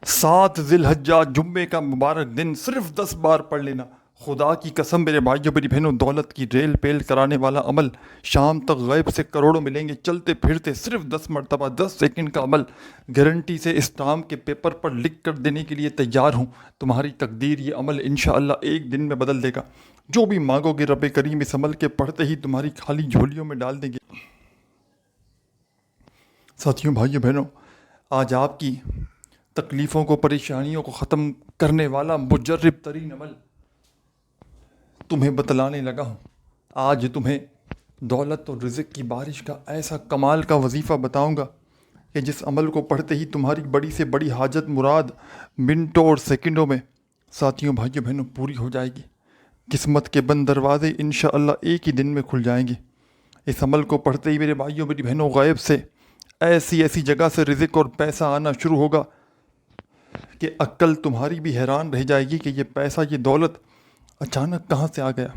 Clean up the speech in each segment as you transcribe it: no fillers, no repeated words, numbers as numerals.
7 ذی الحجہ جمعے کا مبارک دن صرف 10 بار پڑھ لینا۔ خدا کی قسم میرے بھائیو میری بہنوں، دولت کی ریل پیل کرانے والا عمل شام تک غیب سے کروڑوں ملیں گے، چلتے پھرتے صرف 10 مرتبہ 10 سیکنڈ کا عمل گارنٹی سے اسٹام کے پیپر پر لکھ کر دینے کے لیے تیار ہوں۔ تمہاری تقدیر یہ عمل انشاءاللہ ایک دن میں بدل دے گا۔ جو بھی مانگو گے رب کریم اس عمل کے پڑھتے ہی تمہاری خالی جھولیوں میں ڈال دیں گے۔ ساتھیوں، بھائیو بہنوں، آج آپ کی تکلیفوں کو پریشانیوں کو ختم کرنے والا مجرب ترین عمل تمہیں بتلانے لگا ہوں۔ آج تمہیں دولت اور رزق کی بارش کا ایسا کمال کا وظیفہ بتاؤں گا کہ جس عمل کو پڑھتے ہی تمہاری بڑی سے بڑی حاجت مراد منٹوں اور سیکنڈوں میں ساتھیوں بھائیوں بہنوں پوری ہو جائے گی۔ قسمت کے بند دروازے انشاءاللہ ایک ہی دن میں کھل جائیں گے۔ اس عمل کو پڑھتے ہی میرے بھائیوں میری بہنوں غیب سے ایسی جگہ سے رزق اور پیسہ آنا شروع ہوگا کہ عقل تمہاری بھی حیران رہ جائے گی کہ یہ پیسہ یہ دولت اچانک کہاں سے آ گیا۔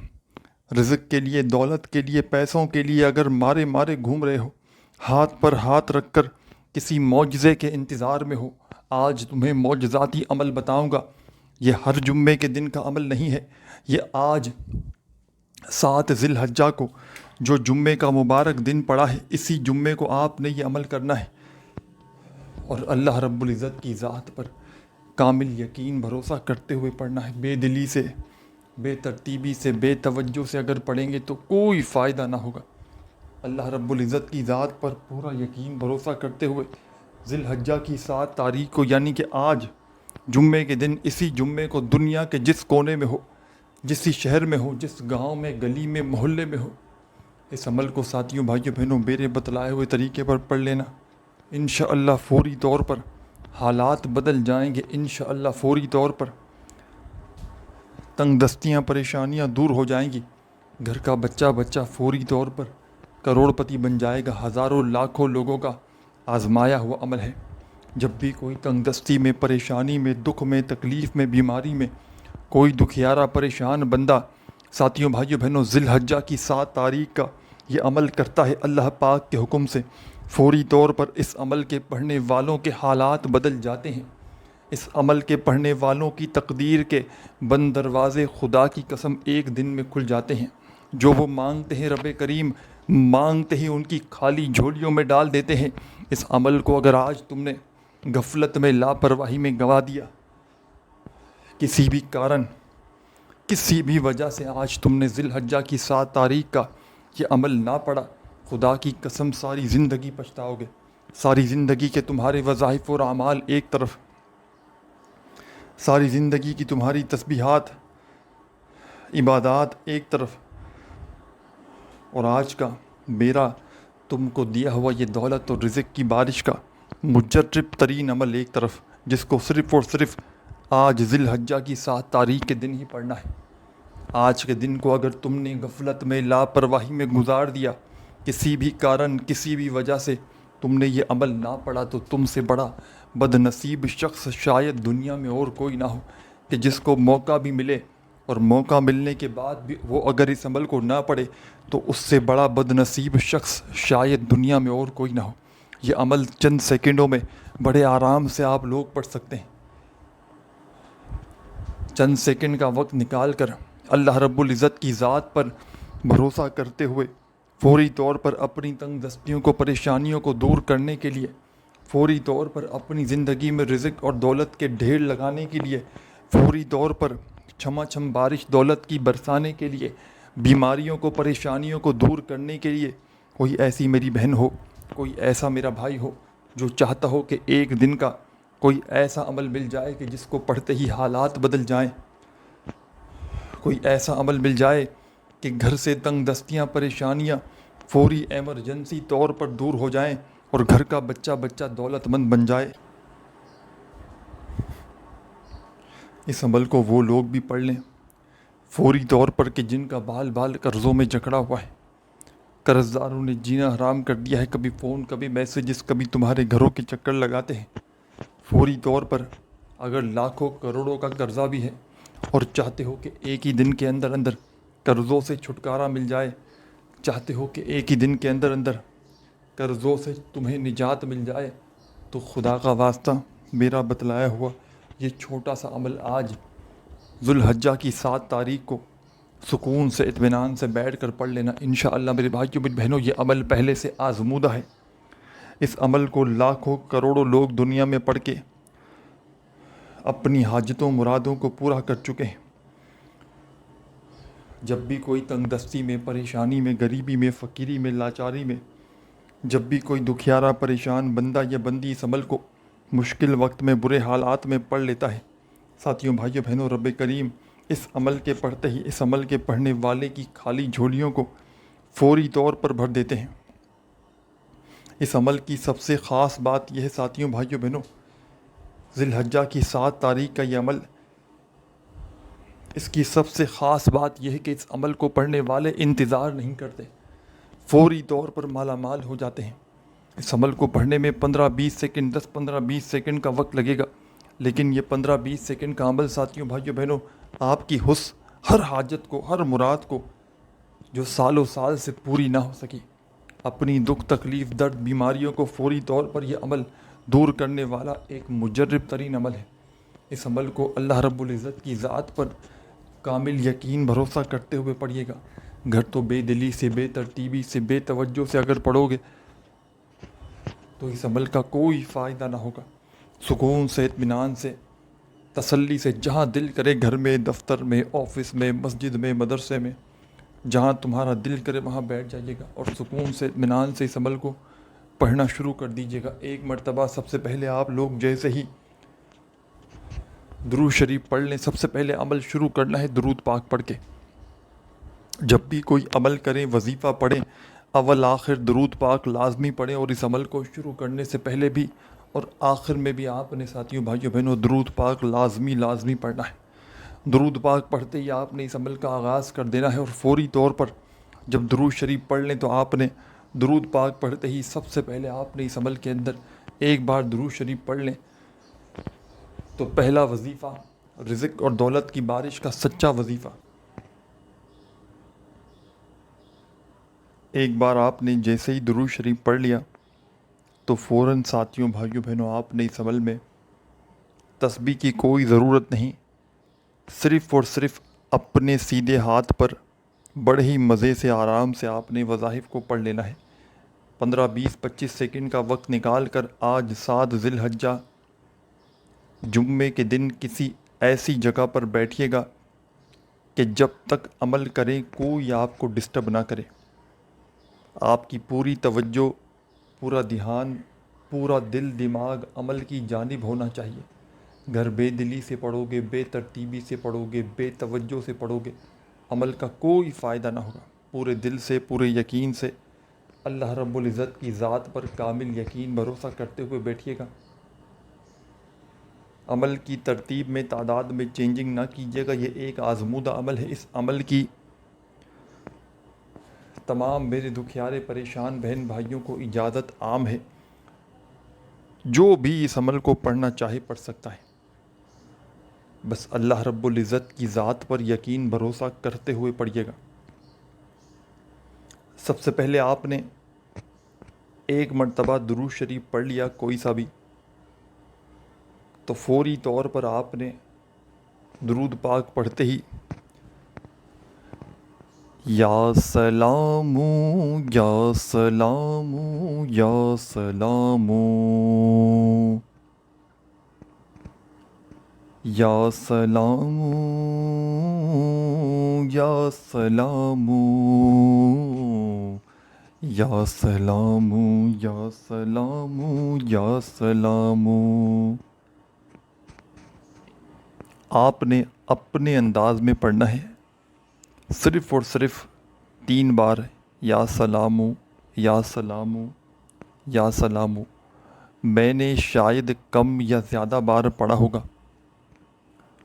رزق کے لیے، دولت کے لیے، پیسوں کے لیے اگر مارے مارے گھوم رہے ہو، ہاتھ پر ہاتھ رکھ کر کسی معجزے کے انتظار میں ہو، آج تمہیں معجزاتی عمل بتاؤں گا۔ یہ ہر جمعے کے دن کا عمل نہیں ہے، یہ آج 7 ذی الحجہ کو جو جمعے کا مبارک دن پڑا ہے، اسی جمعے کو آپ نے یہ عمل کرنا ہے اور اللہ رب العزت کی ذات پر کامل یقین بھروسہ کرتے ہوئے پڑھنا ہے۔ بے دلی سے، بے ترتیبی سے، بے توجہ سے اگر پڑھیں گے تو کوئی فائدہ نہ ہوگا۔ اللہ رب العزت کی ذات پر پورا یقین بھروسہ کرتے ہوئے ذی الحجہ کی 7 تاریخ کو یعنی کہ آج جمعے کے دن، اسی جمعے کو دنیا کے جس کونے میں ہو، جس شہر میں ہو، جس گاؤں میں، گلی میں، محلے میں ہو، اس عمل کو ساتھیوں بھائیوں بہنوں میرے بتلائے ہوئے طریقے پر پڑھ لینا۔ انشاءاللہ فوری طور پر حالات بدل جائیں گے۔ انشاءاللہ فوری طور پر تنگ دستیاں، پریشانیاں دور ہو جائیں گی۔ گھر کا بچہ فوری طور پر کروڑ پتی بن جائے گا۔ ہزاروں لاکھوں لوگوں کا آزمایا ہوا عمل ہے۔ جب بھی کوئی تنگ دستی میں، پریشانی میں، دکھ میں، تکلیف میں، بیماری میں کوئی دکھیارا پریشان بندہ ساتھیوں بھائیوں بہنوں ذی الحجہ کی 7 تاریخ کا یہ عمل کرتا ہے، اللہ پاک کے حکم سے فوری طور پر اس عمل کے پڑھنے والوں کے حالات بدل جاتے ہیں۔ اس عمل کے پڑھنے والوں کی تقدیر کے بند دروازے خدا کی قسم ایک دن میں کھل جاتے ہیں۔ جو وہ مانگتے ہیں رب کریم مانگتے ہی ان کی خالی جھولیوں میں ڈال دیتے ہیں۔ اس عمل کو اگر آج تم نے غفلت میں، لاپرواہی میں گنوا دیا، کسی بھی کارن، کسی بھی وجہ سے آج تم نے ذی الحجہ کی 7 تاریخ کا یہ عمل نہ پڑھا، خدا کی قسم ساری زندگی پچھتاؤ گے۔ ساری زندگی کے تمہارے وظائف اور اعمال ایک طرف، ساری زندگی کی تمہاری تسبیحات، عبادات ایک طرف، اور آج کا میرا تم کو دیا ہوا یہ دولت اور رزق کی بارش کا مجرب ترین عمل ایک طرف، جس کو صرف اور صرف آج ذی الحجہ کی 7 تاریخ کے دن ہی پڑھنا ہے۔ آج کے دن کو اگر تم نے غفلت میں، لاپرواہی میں گزار دیا، کسی بھی کارن، کسی بھی وجہ سے تم نے یہ عمل نہ پڑھا، تو تم سے بڑا بد نصیب شخص شاید دنیا میں اور کوئی نہ ہو کہ جس کو موقع بھی ملے اور موقع ملنے کے بعد بھی وہ اگر اس عمل کو نہ پڑھے، تو اس سے بڑا بد نصیب شخص شاید دنیا میں اور کوئی نہ ہو۔ یہ عمل چند سیکنڈوں میں بڑے آرام سے آپ لوگ پڑھ سکتے ہیں۔ چند سیکنڈ کا وقت نکال کر اللہ رب العزت کی ذات پر بھروسہ کرتے ہوئے فوری طور پر اپنی تنگ دستیوں کو، پریشانیوں کو دور کرنے کے لیے، فوری طور پر اپنی زندگی میں رزق اور دولت کے ڈھیر لگانے کے لیے، فوری طور پر چھما چھم بارش دولت کی برسانے کے لیے، بیماریوں کو، پریشانیوں کو دور کرنے کے لیے کوئی ایسی میری بہن ہو، کوئی ایسا میرا بھائی ہو جو چاہتا ہو کہ ایک دن کا کوئی ایسا عمل مل جائے کہ جس کو پڑھتے ہی حالات بدل جائیں، کوئی ایسا عمل مل جائے کہ گھر سے تنگ دستیاں، پریشانیاں فوری ایمرجنسی طور پر دور ہو جائیں اور گھر کا بچہ دولت مند بن جائے۔ اس عمل کو وہ لوگ بھی پڑھ لیں فوری طور پر کہ جن کا بال بال قرضوں میں جکڑا ہوا ہے، قرض داروں نے جینا حرام کر دیا ہے، کبھی فون، کبھی میسیجز، کبھی تمہارے گھروں کے چکر لگاتے ہیں۔ فوری طور پر اگر لاکھوں کروڑوں کا قرضہ بھی ہے اور چاہتے ہو کہ ایک ہی دن کے اندر اندر قرضوں سے چھٹکارا مل جائے، چاہتے ہو کہ ایک ہی دن کے اندر اندر قرضوں سے تمہیں نجات مل جائے، تو خدا کا واسطہ میرا بتلایا ہوا یہ چھوٹا سا عمل آج ذوالحجہ کی 7 تاریخ کو سکون سے اطمینان سے بیٹھ کر پڑھ لینا انشاءاللہ میرے بھائیوں میری بہنوں، یہ عمل پہلے سے آزمودہ ہے۔ اس عمل کو لاکھوں کروڑوں لوگ دنیا میں پڑھ کے اپنی حاجتوں مرادوں کو پورا کر چکے ہیں۔ جب بھی کوئی تنگ دستی میں، پریشانی میں، غریبی میں، فقیری میں، لاچاری میں، جب بھی کوئی دکھیارا پریشان بندہ یا بندی اس عمل کو مشکل وقت میں، برے حالات میں پڑھ لیتا ہے، ساتھیوں بھائیوں بہنوں، رب کریم اس عمل کے پڑھتے ہی اس عمل کے پڑھنے والے کی خالی جھولیوں کو فوری طور پر بھر دیتے ہیں۔ اس عمل کی سب سے خاص بات یہ ہے ساتھیوں بھائیوں بہنوں، ذی الحجہ کی 7 تاریخ کا یہ عمل، اس کی سب سے خاص بات یہ ہے کہ اس عمل کو پڑھنے والے انتظار نہیں کرتے، فوری طور پر مالا مال ہو جاتے ہیں۔ اس عمل کو پڑھنے میں 15-20 سیکنڈ 10-15-20 سیکنڈ کا وقت لگے گا، لیکن یہ 15-20 سیکنڈ کا عمل ساتھیوں بھائیوں بہنوں آپ کی ہر حاجت کو، ہر مراد کو جو سالوں سال سے پوری نہ ہو سکی، اپنی دکھ تکلیف درد بیماریوں کو فوری طور پر یہ عمل دور کرنے والا ایک مجرب ترین عمل ہے۔ اس عمل کو اللہ رب العزت کی ذات پر کامل یقین بھروسہ کرتے ہوئے پڑھیے گا۔ گھر تو بے دلی سے، بے ترتیبی سے، بے توجہ سے اگر پڑھو گے تو اس عمل کا کوئی فائدہ نہ ہوگا۔ سکون سے، اطمینان سے، تسلی سے، جہاں دل کرے، گھر میں، دفتر میں، آفس میں، مسجد میں، مدرسے میں، جہاں تمہارا دل کرے وہاں بیٹھ جائیے گا اور سکون سے، اطمینان سے اس عمل کو پڑھنا شروع کر دیجیے گا۔ ایک مرتبہ سب سے پہلے آپ لوگ جیسے ہی درود شریف پڑھ لیں، سب سے پہلے عمل شروع کرنا ہے درود پاک پڑھ کے۔ جب بھی کوئی عمل کریں، وظیفہ پڑھیں، اول آخر درود پاک لازمی پڑھیں، اور اس عمل کو شروع کرنے سے پہلے بھی اور آخر میں بھی آپ نے ساتھیوں بھائیوں بہنوں درود پاک لازمی پڑھنا ہے۔ درود پاک پڑھتے ہی آپ نے اس عمل کا آغاز کر دینا ہے، اور فوری طور پر جب درود شریف پڑھ لیں تو آپ نے درود پاک پڑھتے ہی سب سے پہلے آپ نے اس عمل کے اندر ایک بار درود شریف پڑھ لیں تو پہلا وظیفہ رزق اور دولت کی بارش کا سچا وظیفہ، ایک بار آپ نے جیسے ہی درود شریف پڑھ لیا تو فوراً ساتھیوں بھائیوں بہنوں آپ نے اس عمل میں تسبیح کی کوئی ضرورت نہیں، صرف اور صرف اپنے سیدھے ہاتھ پر بڑے ہی مزے سے آرام سے آپ نے وظائف کو پڑھ لینا ہے۔ 15-20-25 سیکنڈ کا وقت نکال کر آج 7 ذی الحجہ جمعے کے دن کسی ایسی جگہ پر بیٹھیے گا کہ جب تک عمل کریں کوئی آپ کو ڈسٹرب نہ کرے۔ آپ کی پوری توجہ، پورا دھیان، پورا دل دماغ عمل کی جانب ہونا چاہیے۔ گھر بے دلی سے پڑھو گے، بے ترتیبی سے پڑھو گے، بے توجہ سے پڑھو گے، عمل کا کوئی فائدہ نہ ہوگا۔ پورے دل سے، پورے یقین سے اللہ رب العزت کی ذات پر کامل یقین بھروسہ کرتے ہوئے بیٹھیے گا۔ عمل کی ترتیب میں، تعداد میں چینجنگ نہ کیجیے گا، یہ ایک آزمودہ عمل ہے۔ اس عمل کی تمام میرے دکھیارے پریشان بہن بھائیوں کو اجازت عام ہے، جو بھی اس عمل کو پڑھنا چاہے پڑھ سکتا ہے، بس اللہ رب العزت کی ذات پر یقین بھروسہ کرتے ہوئے پڑھیے گا۔ سب سے پہلے آپ نے ایک مرتبہ درود شریف پڑھ لیا کوئی سا بھی، تو فوری طور پر آپ نے درود پاک پڑھتے ہی یا سلام یا سلام یا سلام یا سلام یا سلام یا سلام یا سلام یا سلام، آپ نے اپنے انداز میں پڑھنا ہے، صرف اور صرف 3 بار یا سلام یا سلام یا سلام۔ میں نے شاید کم یا زیادہ بار پڑھا ہوگا،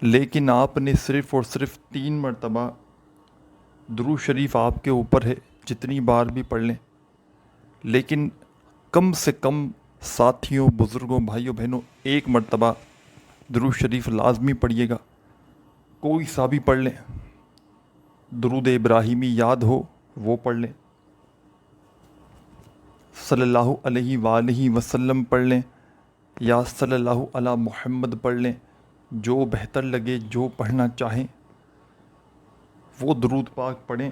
لیکن آپ نے صرف اور صرف 3 مرتبہ درود شریف آپ کے اوپر ہے، جتنی بار بھی پڑھ لیں، لیکن کم سے کم ساتھیوں، بزرگوں، بھائیوں بہنوں 1 مرتبہ درود شریف لازمی پڑھیے گا، کوئی سا بھی پڑھ لیں۔ درود ابراہیمی یاد ہو وہ پڑھ لیں، صلی اللہ علیہ وآلہ وسلم پڑھ لیں، یا صلی اللہ علی محمد پڑھ لیں، جو بہتر لگے، جو پڑھنا چاہیں وہ درود پاک پڑھیں،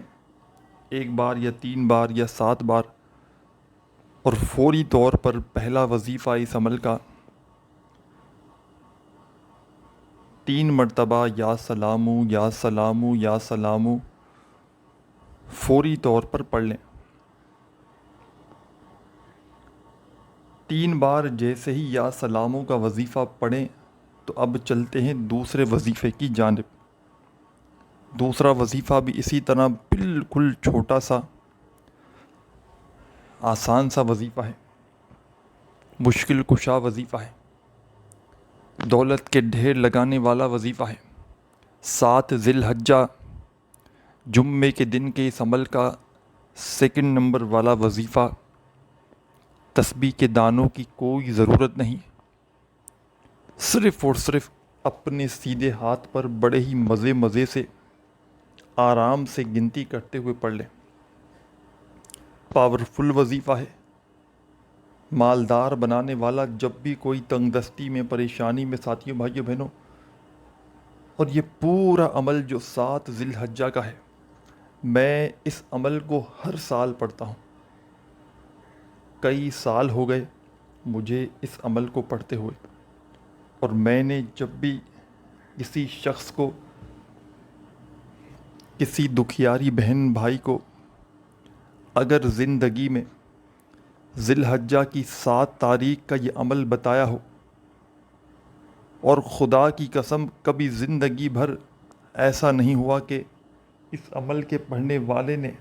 1 بار یا 3 بار یا 7 بار، اور فوری طور پر پہلا وظیفہ اس عمل کا 3 مرتبہ یا سلامو یا سلامو یا سلامو فوری طور پر پڑھ لیں۔ 3 بار جیسے ہی یا سلاموں کا وظیفہ پڑھیں تو اب چلتے ہیں دوسرے وظیفے کی جانب۔ دوسرا وظیفہ بھی اسی طرح بالکل چھوٹا سا آسان سا وظیفہ ہے، مشکل کشا وظیفہ ہے، دولت کے ڈھیر لگانے والا وظیفہ ہے۔ 7 ذی الحجہ جمعے کے دن کے اس عمل کا 2 نمبر والا وظیفہ، تسبیح کے دانوں کی کوئی ضرورت نہیں، صرف اور صرف اپنے سیدھے ہاتھ پر بڑے ہی مزے سے آرام سے گنتی کرتے ہوئے پڑھ لیں۔ پاورفل وظیفہ ہے، مالدار بنانے والا۔ جب بھی کوئی تنگ دستی میں، پریشانی میں ساتھیوں بھائیوں بہنوں، اور یہ پورا عمل جو 7 ذی الحجہ کا ہے، میں اس عمل کو ہر سال پڑھتا ہوں۔ کئی سال ہو گئے مجھے اس عمل کو پڑھتے ہوئے، اور میں نے جب بھی کسی شخص کو، کسی دکھیاری بہن بھائی کو اگر زندگی میں ذی الحجہ کی 7 تاریخ کا یہ عمل بتایا ہو، اور خدا کی قسم کبھی زندگی بھر ایسا نہیں ہوا کہ اس عمل کے پڑھنے والے نے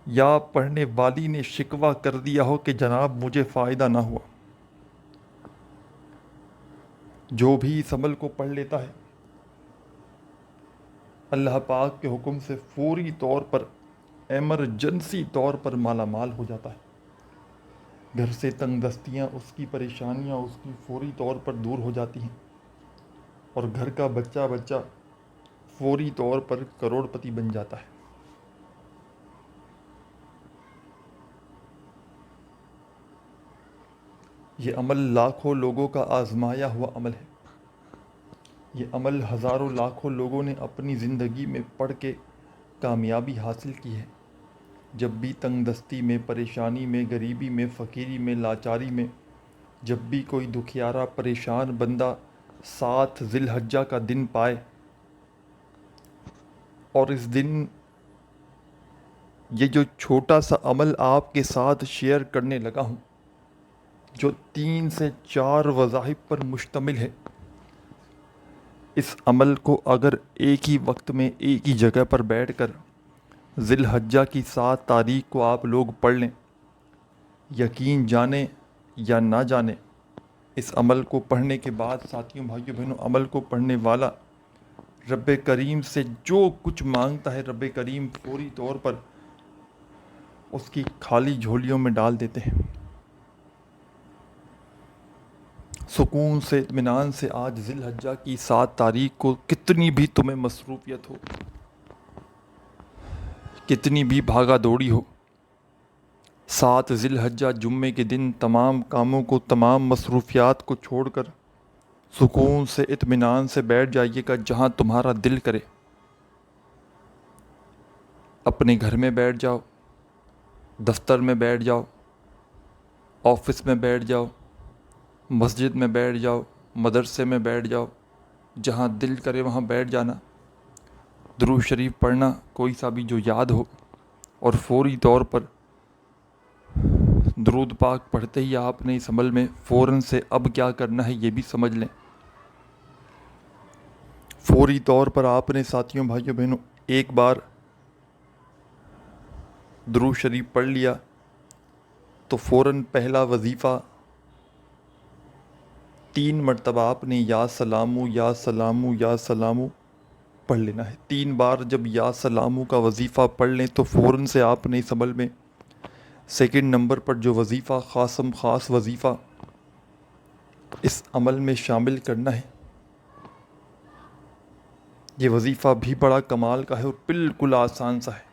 یا پڑھنے والی نے شکوہ کر دیا ہو کہ جناب مجھے فائدہ نہ ہوا۔ جو بھی اس عمل کو پڑھ لیتا ہے اللہ پاک کے حکم سے فوری طور پر، ایمرجنسی طور پر مالا مال ہو جاتا ہے۔ گھر سے تنگ دستیاں، اس کی پریشانیاں اس کی فوری طور پر دور ہو جاتی ہیں، اور گھر کا بچہ فوری طور پر کروڑ پتی بن جاتا ہے۔ یہ عمل لاکھوں لوگوں کا آزمایا ہوا عمل ہے۔ یہ عمل ہزاروں لاکھوں لوگوں نے اپنی زندگی میں پڑھ کے کامیابی حاصل کی ہے۔ جب بھی تنگ دستی میں، پریشانی میں، غریبی میں، فقیری میں، لاچاری میں، جب بھی کوئی دکھیارا پریشان بندہ 7 ذی الحجہ کا دن پائے، اور اس دن یہ جو چھوٹا سا عمل آپ کے ساتھ شیئر کرنے لگا ہوں، جو 3 سے 4 وظائف پر مشتمل ہے، اس عمل کو اگر ایک ہی وقت میں ایک ہی جگہ پر بیٹھ کر ذی الحجہ کی 7 تاریخ کو آپ لوگ پڑھ لیں، یقین جانیں یا نہ جانیں، اس عمل کو پڑھنے کے بعد ساتھیوں بھائیوں بہنوں، عمل کو پڑھنے والا رب کریم سے جو کچھ مانگتا ہے، رب کریم فوری طور پر اس کی خالی جھولیوں میں ڈال دیتے ہیں۔ سکون سے، اطمینان سے آج ذی الحجہ کی 7 تاریخ کو کتنی بھی تمہیں مصروفیت ہو، کتنی بھی بھاگا دوڑی ہو، 7 ذی الحجہ جمعے کے دن تمام کاموں کو، تمام مصروفیات کو چھوڑ کر سکون سے، اطمینان سے بیٹھ جائیے گا جہاں تمہارا دل کرے۔ اپنے گھر میں بیٹھ جاؤ، دفتر میں بیٹھ جاؤ، آفس میں بیٹھ جاؤ، مسجد میں بیٹھ جاؤ، مدرسے میں بیٹھ جاؤ، جہاں دل کرے وہاں بیٹھ جانا، درود شریف پڑھنا کوئی سا بھی جو یاد ہو، اور فوری طور پر درود پاک پڑھتے ہی آپ نے اس عمل میں فوراً سے اب کیا کرنا ہے یہ بھی سمجھ لیں۔ فوری طور پر آپ نے ساتھیوں بھائیوں بہنوں 1 بار درود شریف پڑھ لیا تو فوراً پہلا وظیفہ 3 مرتبہ آپ نے یا سلامو یا سلامو یا سلامو پڑھ لینا ہے۔ 3 بار جب یا سلامو کا وظیفہ پڑھ لیں تو فوراً سے آپ نے اس عمل میں 2 نمبر پر جو وظیفہ، خاص وظیفہ اس عمل میں شامل کرنا ہے۔ یہ وظیفہ بھی بڑا کمال کا ہے اور بالکل آسان سا ہے۔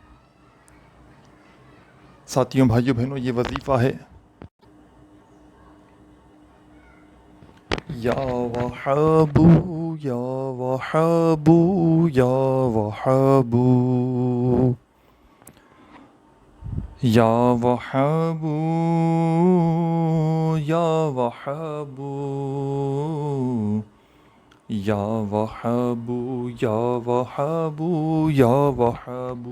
ساتھیوں بھائیوں بہنوں، یہ وظیفہ ہے یا وہاب یا وہاب یا وہاب یا وہاب یا وہاب یا وہاب یا وہاب یا وہاب.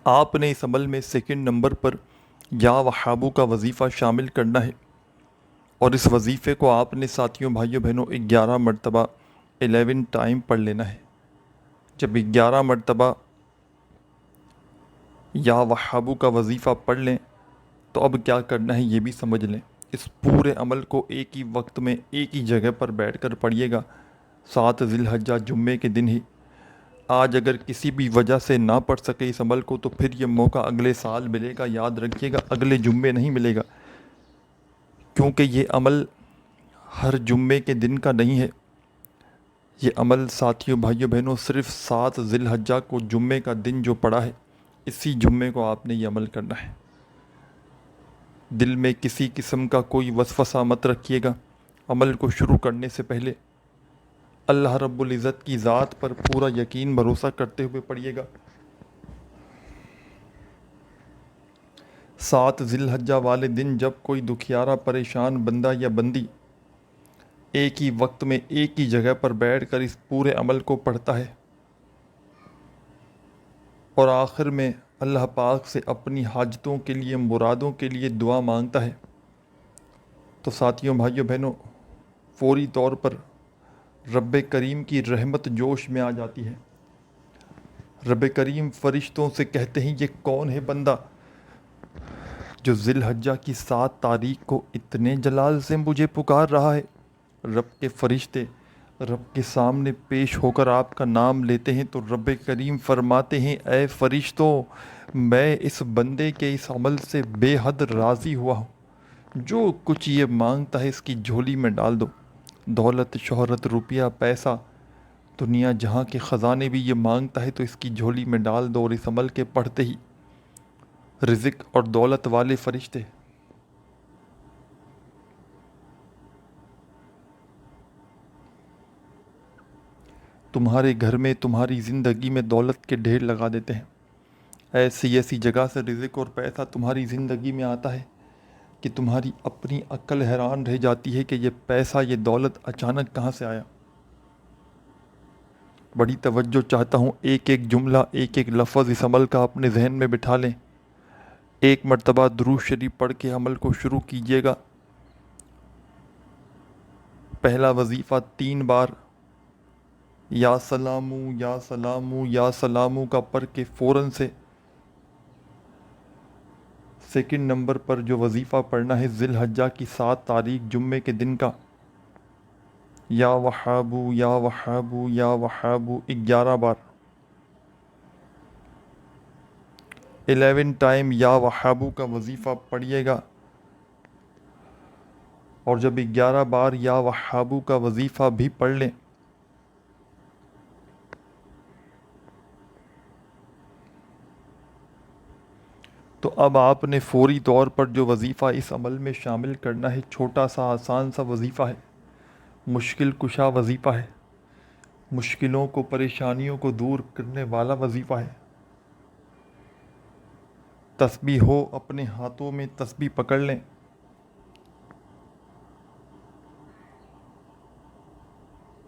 آپ نے اس عمل میں سیکنڈ نمبر پر یا وہابو کا وظیفہ شامل کرنا ہے، اور اس وظیفے کو آپ نے ساتھیوں بھائیوں بہنوں 11 مرتبہ 11 ٹائم پڑھ لینا ہے. جب 11 مرتبہ یا وہابو کا وظیفہ پڑھ لیں تو اب کیا کرنا ہے یہ بھی سمجھ لیں. اس پورے عمل کو ایک ہی وقت میں ایک ہی جگہ پر بیٹھ کر پڑھیے گا 7 ذی الحجہ جمعے کے دن ہی. آج اگر کسی بھی وجہ سے نہ پڑھ سکے اس عمل کو تو پھر یہ موقع اگلے سال ملے گا. یاد رکھیے گا اگلے جمعے نہیں ملے گا، کیونکہ یہ عمل ہر جمعے کے دن کا نہیں ہے. یہ عمل ساتھیوں بھائیوں بہنوں صرف 7 ذی الحجہ کو جمعے کا دن جو پڑا ہے اسی جمعے کو آپ نے یہ عمل کرنا ہے. دل میں کسی قسم کا کوئی وسوسہ مت رکھیے گا. عمل کو شروع کرنے سے پہلے اللہ رب العزت کی ذات پر پورا یقین بھروسہ کرتے ہوئے پڑھیے گا. 7 ذی الحجہ والے دن جب کوئی دکھیارا پریشان بندہ یا بندی ایک ہی وقت میں ایک ہی جگہ پر بیٹھ کر اس پورے عمل کو پڑھتا ہے اور آخر میں اللہ پاک سے اپنی حاجتوں کے لیے مرادوں کے لیے دعا مانگتا ہے، تو ساتھیوں بھائیوں بہنوں فوری طور پر رب کریم کی رحمت جوش میں آ جاتی ہے. رب کریم فرشتوں سے کہتے ہیں یہ کون ہے بندہ جو ذی الحجہ کی 7 تاریخ کو اتنے جلال سے مجھے پکار رہا ہے. رب کے فرشتے رب کے سامنے پیش ہو کر آپ کا نام لیتے ہیں تو رب کریم فرماتے ہیں اے فرشتوں، میں اس بندے کے اس عمل سے بے حد راضی ہوا ہوں. جو کچھ یہ مانگتا ہے اس کی جھولی میں ڈال دو. دولت، شہرت، روپیہ، پیسہ، دنیا جہاں کے خزانے بھی یہ مانگتا ہے تو اس کی جھولی میں ڈال دو. اور اس عمل کے پڑھتے ہی رزق اور دولت والے فرشتے تمہارے گھر میں تمہاری زندگی میں دولت کے ڈھیر لگا دیتے ہیں. ایسی ایسی جگہ سے رزق اور پیسہ تمہاری زندگی میں آتا ہے کہ تمہاری اپنی عقل حیران رہ جاتی ہے کہ یہ پیسہ یہ دولت اچانک کہاں سے آیا. بڑی توجہ چاہتا ہوں، ایک ایک جملہ ایک ایک لفظ اس عمل کا اپنے ذہن میں بٹھا لیں. ایک مرتبہ درود شریف پڑھ کے عمل کو شروع کیجیے گا. پہلا وظیفہ 3 بار یا سلامو یا سلامو یا سلامو کا پڑھ کے فوراً سے سیکنڈ نمبر پر جو وظیفہ پڑھنا ہے ذی الحجہ کی 7 تاریخ جمعے کے دن کا یا وہابو یا وہابو یا وہابو 11 بار 11 ٹائم یا وہابو کا وظیفہ پڑھیے گا. اور جب 11 بار یا وہابو کا وظیفہ بھی پڑھ لیں تو اب آپ نے فوری طور پر جو وظیفہ اس عمل میں شامل کرنا ہے چھوٹا سا آسان سا وظیفہ ہے، مشکل کشا وظیفہ ہے، مشکلوں کو پریشانیوں کو دور کرنے والا وظیفہ ہے. تسبیح ہو اپنے ہاتھوں میں تسبیح پکڑ لیں،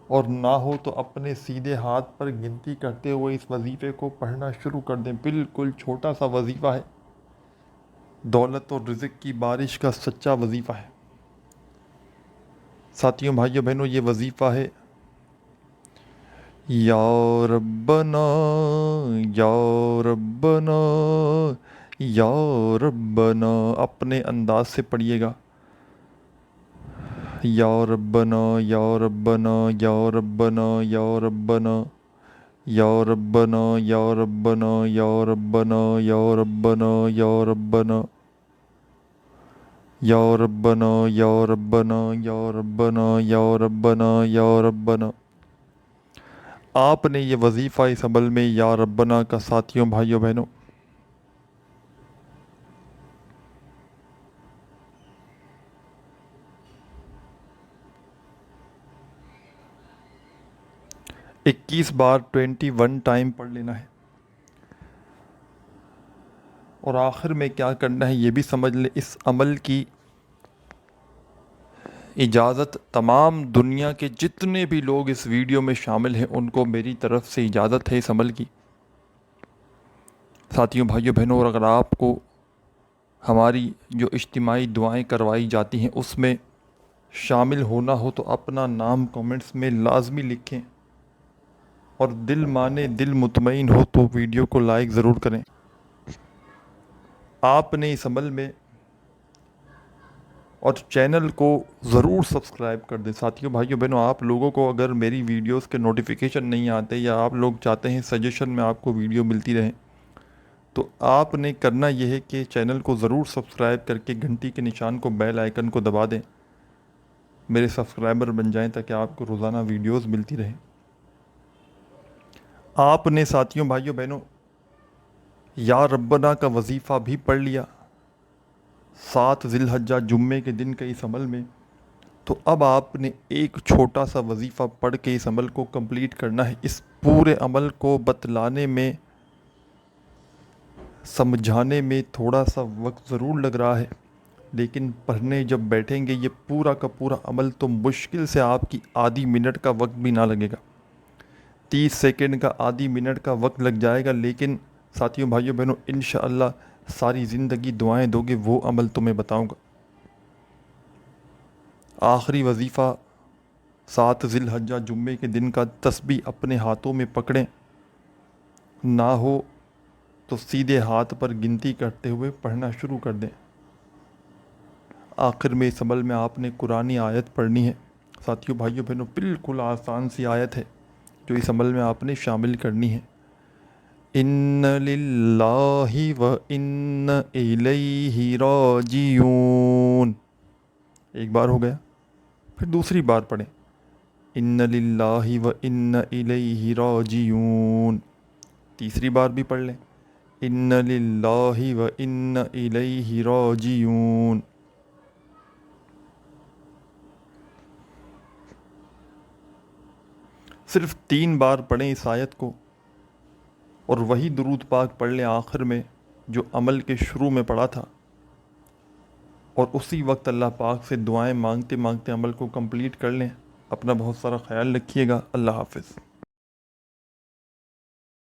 اور نہ ہو تو اپنے سیدھے ہاتھ پر گنتی کرتے ہوئے اس وظیفے کو پڑھنا شروع کر دیں. بالکل چھوٹا سا وظیفہ ہے، دولت اور رزق کی بارش کا سچا وظیفہ ہے. ساتھیوں بھائیوں بہنوں یہ وظیفہ ہے یا ربنا یا ربنا یا ربنا. اپنے انداز سے پڑھیے گا یا ربنا یا ربنا یا ربنا یا ربنا یا ربنا یا ربنا یا ربنا یا ربنا یا ربنا یا ربنا یا ربنا یا ربنا یا ربنا یا ربنا. آپ نے یہ وظیفہ اس عمل میں یا ربنا کا ساتھیوں بھائیوں بہنوں اکیس بار 21 ٹائم پڑھ لینا ہے، اور آخر میں کیا کرنا ہے یہ بھی سمجھ لیں، اس عمل کی اجازت تمام دنیا کے جتنے بھی لوگ اس ویڈیو میں شامل ہیں ان کو میری طرف سے اجازت ہے اس عمل کی۔ ساتھیوں بھائیوں بہنوں، اور اگر آپ کو ہماری جو اجتماعی دعائیں کروائی جاتی ہیں اس میں شامل ہونا ہو تو اپنا نام کومنٹس میں لازمی لکھیں، اور دل مانے دل مطمئن ہو تو ویڈیو کو لائک ضرور کریں۔ آپ نے اس عمل میں اور چینل کو ضرور سبسکرائب کر دیں۔ ساتھیوں بھائیوں بہنوں، آپ لوگوں کو اگر میری ویڈیوز کے نوٹیفیکیشن نہیں آتے یا آپ لوگ چاہتے ہیں سجیشن میں آپ کو ویڈیو ملتی رہیں تو آپ نے کرنا یہ ہے کہ چینل کو ضرور سبسکرائب کر کے گھنٹی کے نشان کو بیل آئیکن کو دبا دیں، میرے سبسکرائبر بن جائیں تاکہ آپ کو روزانہ ویڈیوز ملتی رہیں۔ آپ نے ساتھیوں بھائیوں بہنوں یا ربنا کا وظیفہ بھی پڑھ لیا 7 ذی الحجہ جمعے کے دن کا اس عمل میں، تو اب آپ نے ایک چھوٹا سا وظیفہ پڑھ کے اس عمل کو کمپلیٹ کرنا ہے۔ اس پورے عمل کو بتلانے میں سمجھانے میں تھوڑا سا وقت ضرور لگ رہا ہے، لیکن پڑھنے جب بیٹھیں گے یہ پورا کا پورا عمل تو مشکل سے آپ کی آدھی منٹ کا وقت بھی نہ لگے گا، 30 سیکنڈ کا آدھی منٹ کا وقت لگ جائے گا، لیکن ساتھیوں بھائیوں بہنوں انشاءاللہ ساری زندگی دعائیں دو گے وہ عمل تمہیں بتاؤں گا۔ آخری وظیفہ 7 ذی الحجہ جمعے کے دن کا، تسبیح اپنے ہاتھوں میں پکڑیں، نہ ہو تو سیدھے ہاتھ پر گنتی کرتے ہوئے پڑھنا شروع کر دیں۔ آخر میں اس عمل میں آپ نے قرآنی آیت پڑھنی ہے۔ ساتھیوں بھائیوں بہنوں بالکل آسان سی آیت ہے جو اس عمل میں آپ نے شامل کرنی ہے۔ ان للہ و ان الیہ راجعون، ایک بار ہو گیا، پھر دوسری بار پڑھیں، ان للہ و ان الیہ راجعون، تیسری بار بھی پڑھ لیں، ان للہ و ان الیہ راجعون۔ صرف 3 بار پڑھیں اس آیت کو، اور وہی درود پاک پڑھ لیں آخر میں جو عمل کے شروع میں پڑھا تھا، اور اسی وقت اللہ پاک سے دعائیں مانگتے مانگتے عمل کو کمپلیٹ کر لیں۔ اپنا بہت سارا خیال رکھیے گا۔ اللہ حافظ۔